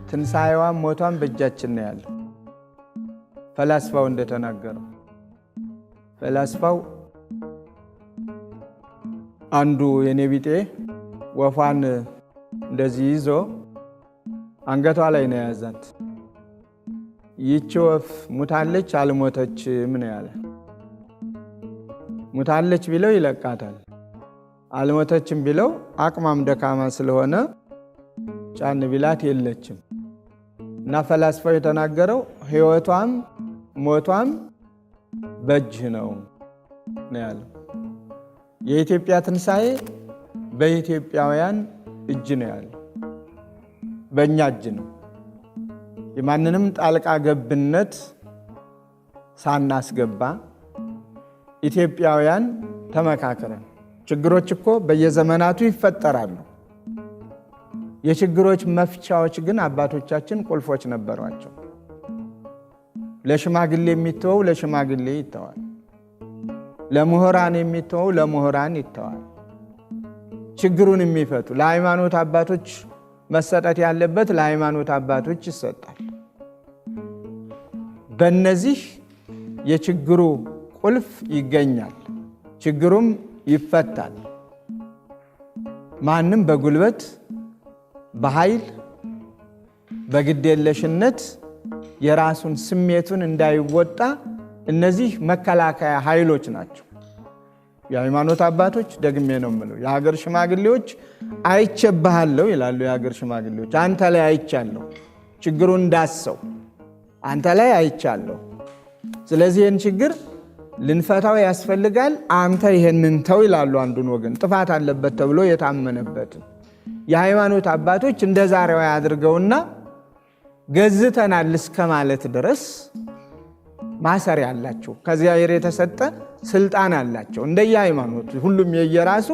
ትንሣኤዋም ሞቷም በእጃችን ነው ያለው። ፈላስፋው እንደተናገረው ፈላስፋው አንዱ የኔ ቢጤ ወፏን እንደዚህ ይዞ አንገቷ ላይ ነው ያዛት። ይህች ወፍ ሙታለች አልሞተችም ነው ያለ። ሙታለች ቢለው ይለቃታል፣ አልሞተችም ቢለው አቅማም ደካማ ስለሆነ ጫን ቢላት የለችም። እና ፈላስፋው የተናገረው ሕይወቷም ሞቷም በእጅ ነው ያለው። የኢትዮጵያ ትንሣኤ በኢትዮጵያውያን እጅ ነው ያለው፣ በእኛ እጅ ነው። የማንንም ጣልቃ ገብነት ሳናስገባ ኢትዮጵያውያን ተመካከረን። ችግሮች እኮ በየዘመናቱ ይፈጠራሉ። የችግሮች መፍቻዎች ግን አባቶቻችን ቁልፎች ነበሯቸው። ለሽማግሌ የሚተወው ለሽማግሌ ይተዋል፣ ለምሁራን የሚተወው ለምሁራን ይተዋል። ችግሩን የሚፈቱ ለሃይማኖት አባቶች መሰጠት ያለበት ለሃይማኖት አባቶች ይሰጣል። በእነዚህ የችግሩ ቁልፍ ይገኛል፣ ችግሩም ይፈታል። ማንም በጉልበት በኃይል በግዴለሽነት የራሱን ስሜቱን እንዳይወጣ እነዚህ መከላከያ ኃይሎች ናቸው። የሃይማኖት አባቶች ደግሜ ነው የምለው፣ የሀገር ሽማግሌዎች አይቼብሃለሁ ይላሉ። የሀገር ሽማግሌዎች አንተ ላይ አይቻለሁ፣ ችግሩን እንዳሰው አንተ ላይ አይቻለሁ። ስለዚህ ይህን ችግር ልንፈታው ያስፈልጋል፣ አንተ ይሄንን ተው ይላሉ። አንዱን ወገን ጥፋት አለበት ተብሎ የታመነበትን የሃይማኖት አባቶች እንደ ዛሬው ያድርገውና ገዝተናል እስከ ማለት ድረስ ማሰሪያ አላቸው። ከእግዚአብሔር የተሰጠ ስልጣን አላቸው። እንደየ ሃይማኖት ሁሉም የየራሱ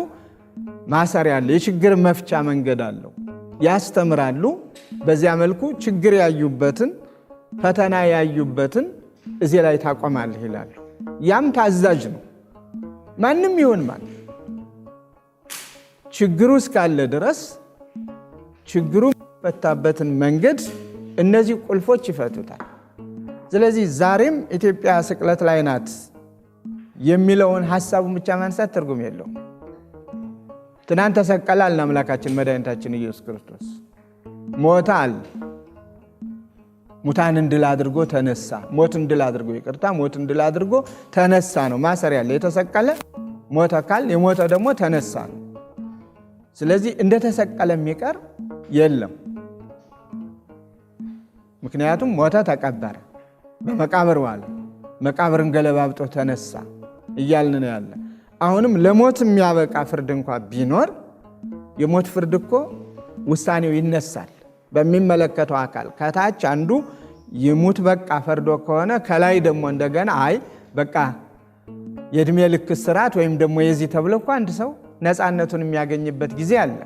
ማሰሪያ አለ፣ የችግር መፍቻ መንገድ አለው። ያስተምራሉ። በዚያ መልኩ ችግር ያዩበትን ፈተና ያዩበትን እዚህ ላይ ታቆማለህ ይላሉ። ያም ታዛዥ ነው። ማንም ይሁን ማለት ችግሩ እስካለ ድረስ ችግሩ ፈታበትን መንገድ እነዚህ ቁልፎች ይፈቱታል። ስለዚህ ዛሬም ኢትዮጵያ ስቅለት ላይ ናት የሚለውን ሐሳቡን ብቻ ማንሳት ትርጉም የለውም። ትናንት ተሰቀለ አልን አምላካችን መድኃኒታችን ኢየሱስ ክርስቶስ። ሞተ አልን፣ ሙታንን ድል አድርጎ ተነሳ። ሞትን ድል አድርጎ ሞትን ድል አድርጎ ተነሳ ነው ማሰሪያ ያለ። የተሰቀለ ሞተ ካል የሞተ ደግሞ ተነሳ ነው። ስለዚህ እንደተሰቀለ የሚቀር የለም። ምክንያቱም ሞተ፣ ተቀበረ፣ በመቃብር ዋለ፣ መቃብርን ገለባብጦ ተነሳ እያልን ነው ያለ። አሁንም ለሞት የሚያበቃ ፍርድ እንኳ ቢኖር የሞት ፍርድ እኮ ውሳኔው ይነሳል በሚመለከተው አካል። ከታች አንዱ ይሙት በቃ ፈርዶ ከሆነ ከላይ ደግሞ እንደገና አይ በቃ የእድሜ ልክ እስራት ወይም ደግሞ የዚህ ተብሎ እኮ አንድ ሰው ነፃነቱን የሚያገኝበት ጊዜ አለ።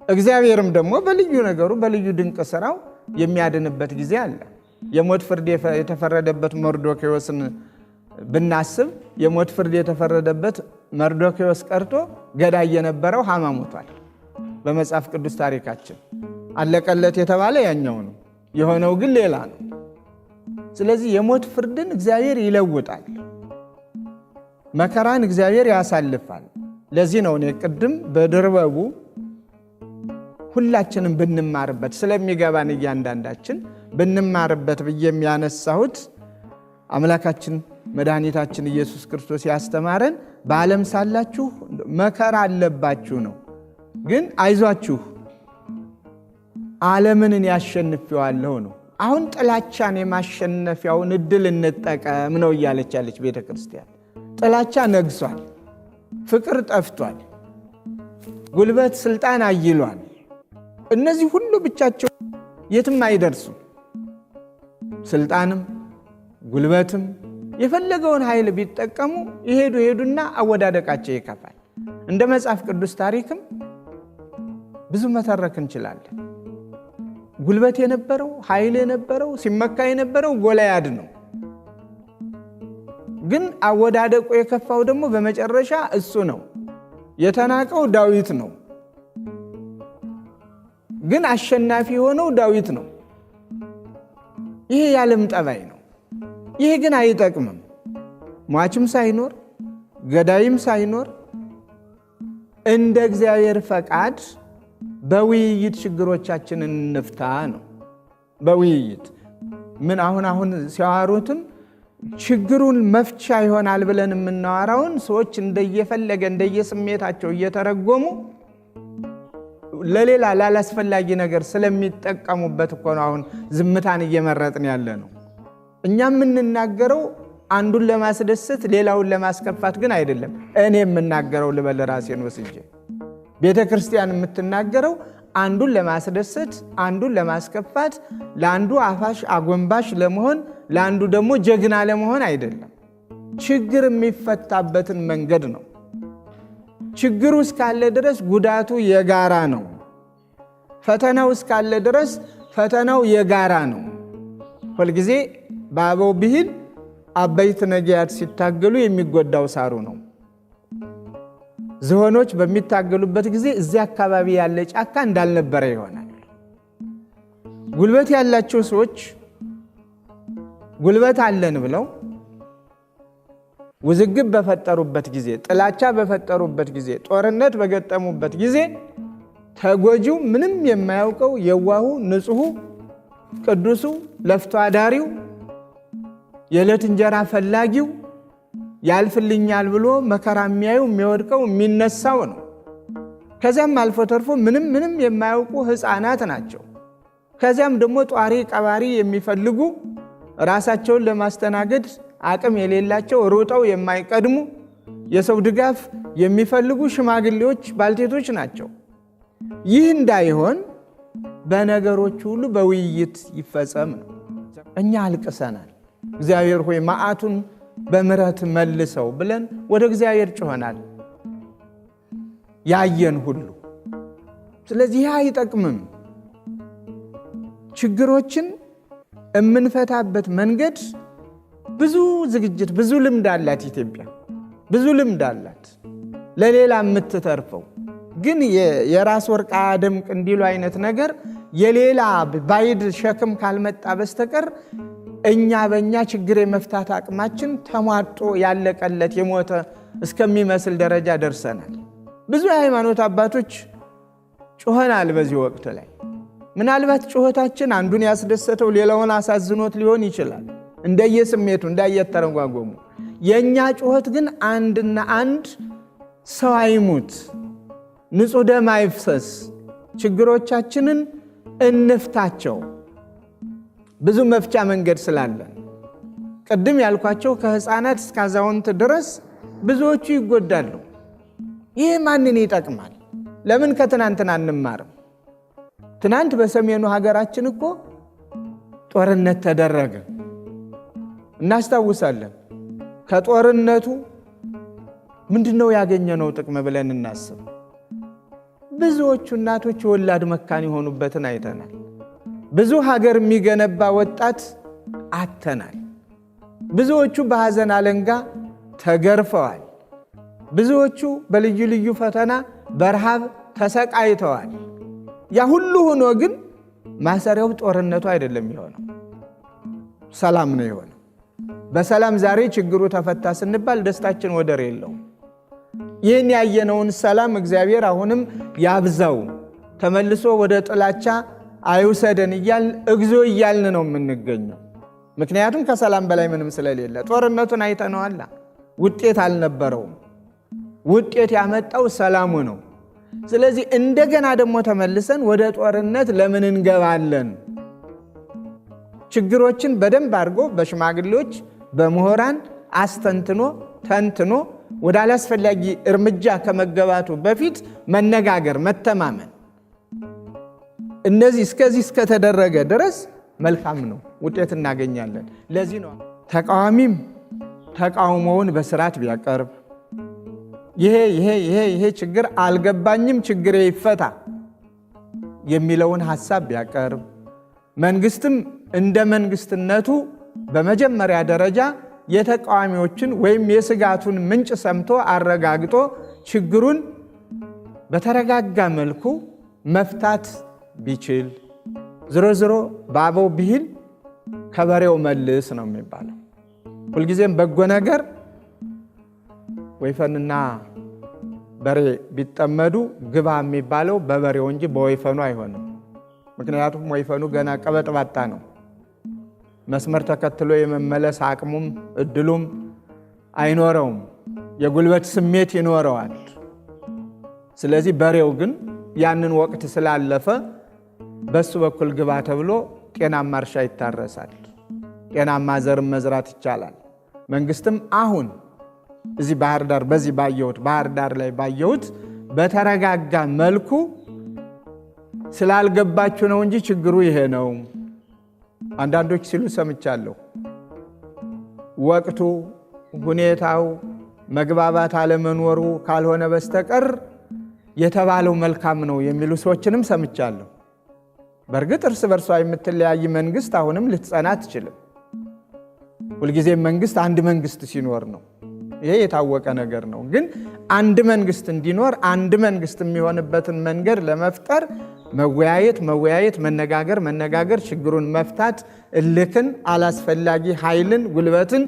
እግዚአብሔርም ደግሞ በልዩ ነገሩ በልዩ ድንቅ ስራው የሚያድንበት ጊዜ አለ። የሞት ፍርድ የተፈረደበት መርዶክዮስን ብናስብ የሞት ፍርድ የተፈረደበት መርዶክዮስ ቀርቶ ገዳይ የነበረው ሐማ ሞቷል። በመጽሐፍ ቅዱስ ታሪካችን አለቀለት የተባለ ያኛው ነው፣ የሆነው ግን ሌላ ነው። ስለዚህ የሞት ፍርድን እግዚአብሔር ይለውጣል፣ መከራን እግዚአብሔር ያሳልፋል። ለዚህ ነው እኔ ቅድም በድርበቡ ሁላችንም ብንማርበት ስለሚገባን እያንዳንዳችን ብንማርበት ብዬ የሚያነሳሁት አምላካችን መድኃኒታችን ኢየሱስ ክርስቶስ ያስተማረን በዓለም ሳላችሁ መከራ አለባችሁ ነው። ግን አይዟችሁ ዓለምን ያሸንፈዋለሁ ነው። አሁን ጥላቻን የማሸነፊያውን እድል እንጠቀም ነው እያለች ያለች ቤተ ክርስቲያን። ጥላቻ ነግሷል፣ ፍቅር ጠፍቷል፣ ጉልበት ስልጣን አይሏል። እነዚህ ሁሉ ብቻቸው የትም አይደርሱም። ስልጣንም ጉልበትም የፈለገውን ኃይል ቢጠቀሙ ይሄዱና አወዳደቃቸው ይከፋል። እንደ መጽሐፍ ቅዱስ ታሪክም ብዙ መተረክ እንችላለን። ጉልበት የነበረው ኃይል የነበረው ሲመካ የነበረው ጎልያድ ነው። ግን አወዳደቁ የከፋው ደግሞ በመጨረሻ እሱ ነው። የተናቀው ዳዊት ነው። ግን አሸናፊ የሆነው ዳዊት ነው። ይሄ የዓለም ጠባይ ነው። ይሄ ግን አይጠቅምም። ሟችም ሳይኖር ገዳይም ሳይኖር እንደ እግዚአብሔር ፈቃድ በውይይት ችግሮቻችንን እንፍታ ነው። በውይይት ምን አሁን ሲያወሩትም ችግሩን መፍቻ ይሆናል ብለን የምናወራውን ሰዎች እንደየፈለገ እንደየስሜታቸው እየተረጎሙ ለሌላ ላላስፈላጊ ነገር ስለሚጠቀሙበት እኮ ነው አሁን ዝምታን እየመረጥን ያለ ነው። እኛ የምንናገረው አንዱን ለማስደሰት ሌላውን ለማስከፋት ግን አይደለም። እኔ የምናገረው ልበል ራሴን ወስጄ፣ ቤተ ክርስቲያን የምትናገረው አንዱን ለማስደሰት አንዱን ለማስከፋት፣ ለአንዱ አፋሽ አጎንባሽ ለመሆን ለአንዱ ደግሞ ጀግና ለመሆን አይደለም። ችግር የሚፈታበትን መንገድ ነው። ችግሩ እስካለ ድረስ ጉዳቱ የጋራ ነው። ፈተናው እስካለ ድረስ ፈተናው የጋራ ነው። ሁልጊዜ በአበው ብሂል አበይት ነጊያት ሲታገሉ የሚጎዳው ሳሩ ነው። ዝሆኖች በሚታገሉበት ጊዜ እዚያ አካባቢ ያለ ጫካ እንዳልነበረ ይሆናል። ጉልበት ያላቸው ሰዎች ጉልበት አለን ብለው ውዝግብ በፈጠሩበት ጊዜ፣ ጥላቻ በፈጠሩበት ጊዜ፣ ጦርነት በገጠሙበት ጊዜ ተጎጂው ምንም የማያውቀው የዋሁ ንጹሑ ቅዱሱ ለፍቶ አዳሪው የዕለት እንጀራ ፈላጊው ያልፍልኛል ብሎ መከራ የሚያዩ የሚወድቀው የሚነሳው ነው። ከዚያም አልፎ ተርፎ ምንም የማያውቁ ሕፃናት ናቸው። ከዚያም ደግሞ ጧሪ ቀባሪ የሚፈልጉ ራሳቸውን ለማስተናገድ አቅም የሌላቸው ሩጠው የማይቀድሙ የሰው ድጋፍ የሚፈልጉ ሽማግሌዎች፣ ባልቴቶች ናቸው። ይህ እንዳይሆን በነገሮች ሁሉ በውይይት ይፈጸም ነው። እኛ አልቅሰናል። እግዚአብሔር ሆይ መዓቱን በምሕረት መልሰው ብለን ወደ እግዚአብሔር ጮኸናል ያየን ሁሉ። ስለዚህ ይህ አይጠቅምም። ችግሮችን የምንፈታበት መንገድ ብዙ ዝግጅት፣ ብዙ ልምድ አላት ኢትዮጵያ፣ ብዙ ልምድ አላት ለሌላ የምትተርፈው። ግን የራስ ወርቅ አያደምቅ እንዲሉ አይነት ነገር የሌላ ባይድ ሸክም ካልመጣ በስተቀር እኛ በእኛ ችግር የመፍታት አቅማችን ተሟጦ ያለቀለት የሞተ እስከሚመስል ደረጃ ደርሰናል። ብዙ የሃይማኖት አባቶች ጮኸናል በዚህ ወቅት ላይ። ምናልባት ጩኸታችን አንዱን ያስደሰተው ሌላውን አሳዝኖት ሊሆን ይችላል፣ እንደየስሜቱ እንዳየተረጓጎሙ። የእኛ ጩኸት ግን አንድና አንድ ሰው አይሙት፣ ንጹሕ ደም አይፍሰስ፣ ችግሮቻችንን እንፍታቸው። ብዙ መፍቻ መንገድ ስላለን ቅድም ያልኳቸው ከሕፃናት እስከ አዛውንት ድረስ ብዙዎቹ ይጎዳሉ። ይህ ማንን ይጠቅማል? ለምን ከትናንትና አንማርም? ትናንት በሰሜኑ ሀገራችን እኮ ጦርነት ተደረገ፣ እናስታውሳለን። ከጦርነቱ ምንድነው ያገኘነው ጥቅም ብለን እናስብ። ብዙዎቹ እናቶች የወላድ መካን የሆኑበትን አይተናል። ብዙ ሀገር የሚገነባ ወጣት አተናል። ብዙዎቹ በሐዘን አለንጋ ተገርፈዋል። ብዙዎቹ በልዩ ልዩ ፈተና በረሃብ ተሰቃይተዋል። ያ ሁሉ ሆኖ ግን ማሰሪያው ጦርነቱ አይደለም የሆነው፣ ሰላም ነው የሆነው። በሰላም ዛሬ ችግሩ ተፈታ ስንባል ደስታችን ወደር የለውም። ይህን ያየነውን ሰላም እግዚአብሔር አሁንም ያብዛው፣ ተመልሶ ወደ ጥላቻ አይውሰደን እግዚኦ እያልን ነው የምንገኘው። ምክንያቱም ከሰላም በላይ ምንም ስለሌለ። ጦርነቱን አይተነዋል፣ ውጤት አልነበረውም። ውጤት ያመጣው ሰላሙ ነው። ስለዚህ እንደገና ደግሞ ተመልሰን ወደ ጦርነት ለምን እንገባለን? ችግሮችን በደንብ አድርጎ በሽማግሌዎች በምሁራን አስተንትኖ ተንትኖ ወደ አላስፈላጊ እርምጃ ከመገባቱ በፊት መነጋገር፣ መተማመን፣ እነዚህ እስከዚህ እስከተደረገ ድረስ መልካም ነው፣ ውጤት እናገኛለን። ለዚህ ነው ተቃዋሚም ተቃውሞውን በስርዓት ቢያቀርብ፣ ይሄ ችግር አልገባኝም ችግሬ ይፈታ የሚለውን ሐሳብ ቢያቀርብ፣ መንግስትም እንደ መንግስትነቱ በመጀመሪያ ደረጃ የተቃዋሚዎችን ወይም የስጋቱን ምንጭ ሰምቶ አረጋግጦ ችግሩን በተረጋጋ መልኩ መፍታት ቢችል፣ ዝሮ ዝሮ በአበው ብሂል ከበሬው መልስ ነው የሚባለው። ሁልጊዜም በጎ ነገር ወይፈንና በሬ ቢጠመዱ ግባ የሚባለው በበሬው እንጂ በወይፈኑ አይሆንም። ምክንያቱም ወይፈኑ ገና ቀበጥባጣ ነው። መስመር ተከትሎ የመመለስ አቅሙም እድሉም አይኖረውም። የጉልበት ስሜት ይኖረዋል። ስለዚህ በሬው ግን ያንን ወቅት ስላለፈ በሱ በኩል ግባ ተብሎ ጤናማ እርሻ ይታረሳል። ጤናማ ዘርም መዝራት ይቻላል። መንግስትም አሁን እዚህ ባህር ዳር ላይ ባየሁት በተረጋጋ መልኩ ስላልገባችሁ ነው እንጂ ችግሩ ይሄ ነው አንዳንዶች ሲሉ ሰምቻለሁ። ወቅቱ፣ ሁኔታው፣ መግባባት አለመኖሩ ካልሆነ በስተቀር የተባለው መልካም ነው የሚሉ ሰዎችንም ሰምቻለሁ። በእርግጥ እርስ በርሷ የምትለያይ መንግስት አሁንም ልትጸና አትችልም። ሁልጊዜም መንግስት አንድ መንግስት ሲኖር ነው። ይሄ የታወቀ ነገር ነው። ግን አንድ መንግስት እንዲኖር አንድ መንግስት የሚሆንበትን መንገድ ለመፍጠር መወያየት፣ መነጋገር፣ ችግሩን መፍታት፣ እልክን፣ አላስፈላጊ ኃይልን፣ ጉልበትን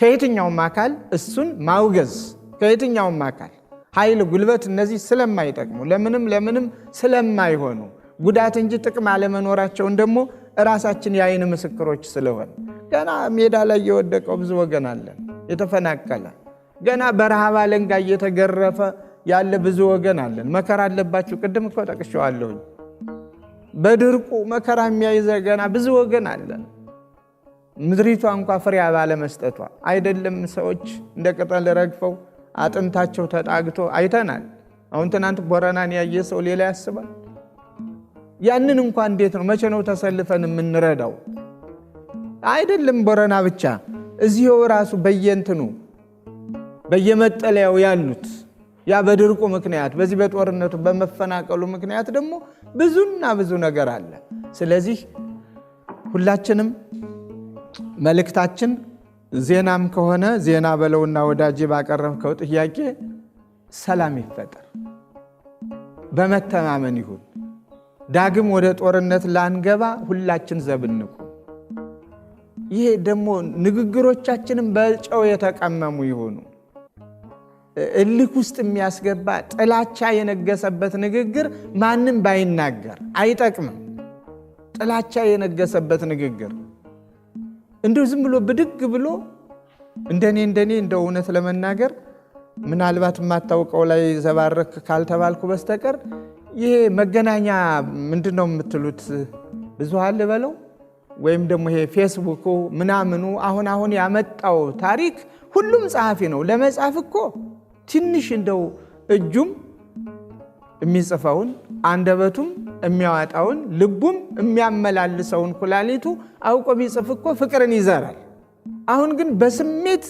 ከየትኛውም አካል እሱን ማውገዝ ከየትኛውም አካል ኃይል፣ ጉልበት እነዚህ ስለማይጠቅሙ ለምንም ስለማይሆኑ ጉዳት እንጂ ጥቅም አለመኖራቸውን ደግሞ ራሳችን የዓይን ምስክሮች ስለሆነ ገና ሜዳ ላይ የወደቀው ብዙ ወገን አለን፣ የተፈናቀለ ገና በረሃብ አለንጋ እየተገረፈ ያለ ብዙ ወገን አለን። መከራ አለባችሁ። ቅድም እኮ ጠቅሼዋለሁኝ። በድርቁ መከራ የሚያይዘ ገና ብዙ ወገን አለን። ምድሪቷ እንኳ ፍሬ ባለመስጠቷ አይደለም ሰዎች እንደ ቅጠል ረግፈው አጥንታቸው ተጣግቶ አይተናል። አሁን ትናንት ቦረናን ያየ ሰው ሌላ ያስባል። ያንን እንኳ እንዴት ነው መቼ ነው ተሰልፈን የምንረዳው? አይደለም ቦረና ብቻ እዚሁ ራሱ በየእንትኑ በየመጠለያው ያሉት ያ በድርቁ ምክንያት በዚህ በጦርነቱ በመፈናቀሉ ምክንያት ደግሞ ብዙና ብዙ ነገር አለ። ስለዚህ ሁላችንም መልእክታችን ዜናም ከሆነ ዜና በለውና ወዳጄ ባቀረብከው ጥያቄ ሰላም ይፈጠር፣ በመተማመን ይሁን። ዳግም ወደ ጦርነት ላንገባ ሁላችን ዘብንቁ። ይሄ ደግሞ ንግግሮቻችንም በጨው የተቀመሙ ይሆኑ። እልክ ውስጥ የሚያስገባ ጥላቻ የነገሰበት ንግግር ማንም ባይናገር አይጠቅምም። ጥላቻ የነገሰበት ንግግር እንደው ዝም ብሎ ብድግ ብሎ እንደኔ እንደው እውነት ለመናገር ምናልባት የማታውቀው ላይ ዘባረክ ካልተባልኩ በስተቀር ይሄ መገናኛ ምንድነው የምትሉት ብዙሃን ልበለው ወይም ደግሞ ይሄ ፌስቡክ ምናምኑ አሁን ያመጣው ታሪክ ሁሉም ጸሐፊ ነው። ለመጻፍ እኮ ትንሽ እንደው እጁም የሚጽፈውን አንደበቱም የሚያወጣውን ልቡም የሚያመላልሰውን ኩላሊቱ አውቆ ቢጽፍ እኮ ፍቅርን ይዘራል። አሁን ግን በስሜት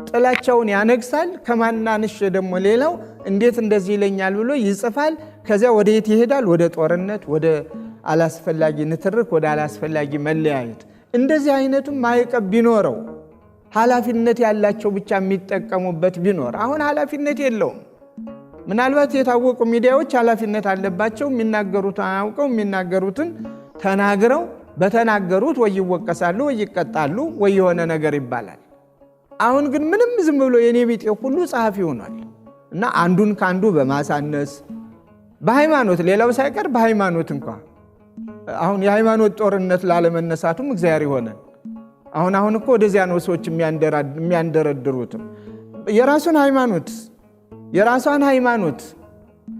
ጥላቻውን ያነግሳል። ከማናንሽ ደግሞ ሌላው እንዴት እንደዚህ ይለኛል ብሎ ይጽፋል። ከዚያ ወደ የት ይሄዳል? ወደ ጦርነት፣ ወደ አላስፈላጊ ንትርክ፣ ወደ አላስፈላጊ መለያየት። እንደዚህ አይነቱም ማዕቀብ ቢኖረው ኃላፊነት ያላቸው ብቻ የሚጠቀሙበት ቢኖር አሁን ኃላፊነት የለውም። ምናልባት የታወቁ ሚዲያዎች ኃላፊነት አለባቸው። የሚናገሩትን አውቀው የሚናገሩትን ተናግረው በተናገሩት ወይ ይወቀሳሉ ወይ ይቀጣሉ ወይ የሆነ ነገር ይባላል። አሁን ግን ምንም ዝም ብሎ የኔ ቢጤ ሁሉ ጸሐፊ ሆኗል እና አንዱን ካንዱ በማሳነስ በሃይማኖት ሌላው ሳይቀር በሃይማኖት እንኳን አሁን የሃይማኖት ጦርነት ላለመነሳቱም እግዚአብሔር ይሆነን። አሁን እኮ ወደዚያ ነው ሰዎች የሚያንደረድሩትም የራሷን ሃይማኖት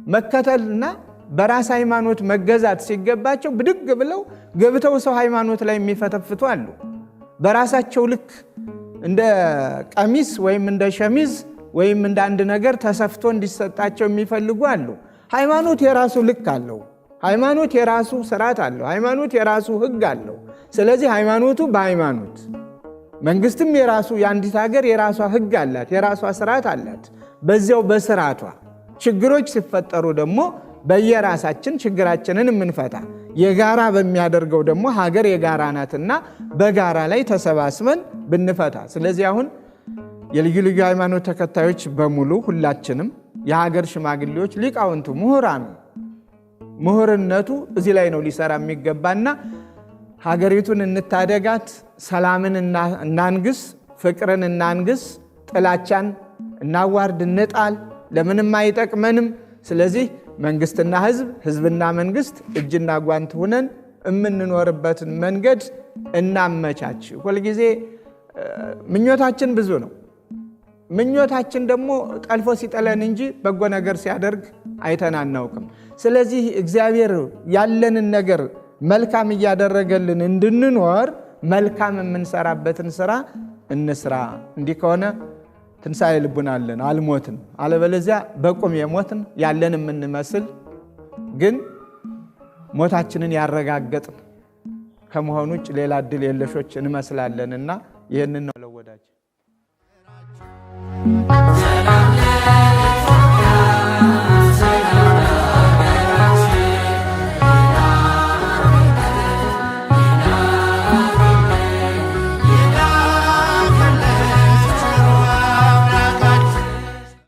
መከተልና በራስ ሃይማኖት መገዛት ሲገባቸው ብድግ ብለው ገብተው ሰው ሃይማኖት ላይ የሚፈተፍቱ አሉ። በራሳቸው ልክ እንደ ቀሚስ ወይም እንደ ሸሚዝ ወይም እንደ አንድ ነገር ተሰፍቶ እንዲሰጣቸው የሚፈልጉ አሉ። ሃይማኖት የራሱ ልክ አለው። ሃይማኖት የራሱ ስርዓት አለው። ሃይማኖት የራሱ ሕግ አለው። ስለዚህ ሃይማኖቱ በሃይማኖት መንግስትም የራሱ የአንዲት ሀገር የራሷ ሕግ አላት፣ የራሷ ስርዓት አላት። በዚያው በስርዓቷ ችግሮች ሲፈጠሩ ደግሞ በየራሳችን ችግራችንን የምንፈታ የጋራ በሚያደርገው ደግሞ ሀገር የጋራ ናትና በጋራ ላይ ተሰባስበን ብንፈታ። ስለዚህ አሁን የልዩ ልዩ ሃይማኖት ተከታዮች በሙሉ ሁላችንም የሀገር ሽማግሌዎች፣ ሊቃውንቱ፣ ምሁራኑ ምሁርነቱ እዚህ ላይ ነው ሊሰራ የሚገባና ሀገሪቱን እንታደጋት፣ ሰላምን እናንግስ፣ ፍቅርን እናንግስ፣ ጥላቻን እናዋርድ፣ እንጣል፣ ለምንም አይጠቅመንም። ስለዚህ መንግስትና ህዝብ፣ ህዝብና መንግስት እጅና ጓንት ሆነን የምንኖርበትን መንገድ እናመቻች። ሁልጊዜ ምኞታችን ብዙ ነው። ምኞታችን ደግሞ ጠልፎ ሲጠለን እንጂ በጎ ነገር ሲያደርግ አይተን አናውቅም። ስለዚህ እግዚአብሔር ያለንን ነገር መልካም እያደረገልን እንድንኖር መልካም የምንሰራበትን ስራ እንስራ። እንዲህ ከሆነ ትንሣኤ ልቡና አለን፣ አልሞትን። አለበለዚያ በቁም የሞትን ያለን የምንመስል ግን ሞታችንን ያረጋገጥን ከመሆኑ ውጭ ሌላ እድል የለሾች እንመስላለንና ይህንን ነው ለወዳጅ